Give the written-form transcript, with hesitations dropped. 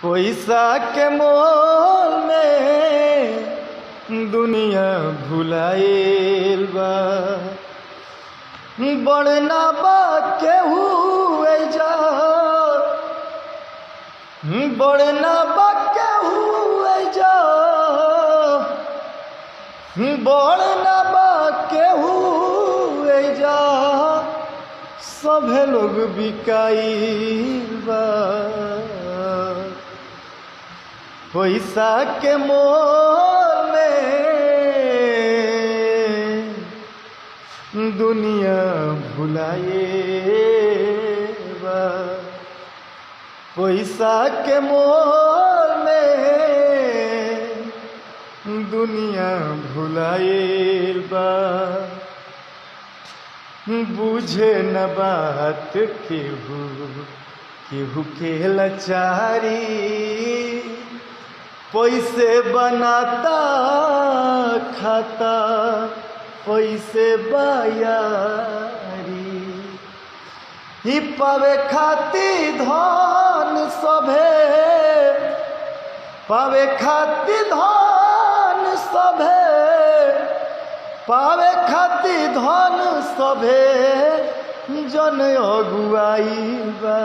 पैसा के मोल में दुनिया भुलाइल बा। बड़ना बा केहू एजा, बड़ना बा केहू एजा, बड़ना बा केहू एजा, सभे लोग बिकाइल बा। पैसा के मोल में दुनिया भुलाए बा। पैसा के मोल में दुनिया भुलाए बा। बुझे न बात केहू केहू के लाचारी, पैसे बनाता खाता पैसे बायारी। ही पावे खाती धन सभे, पावे खाती धन सभे, पावे खाती धन सभे जन अगुआई बा।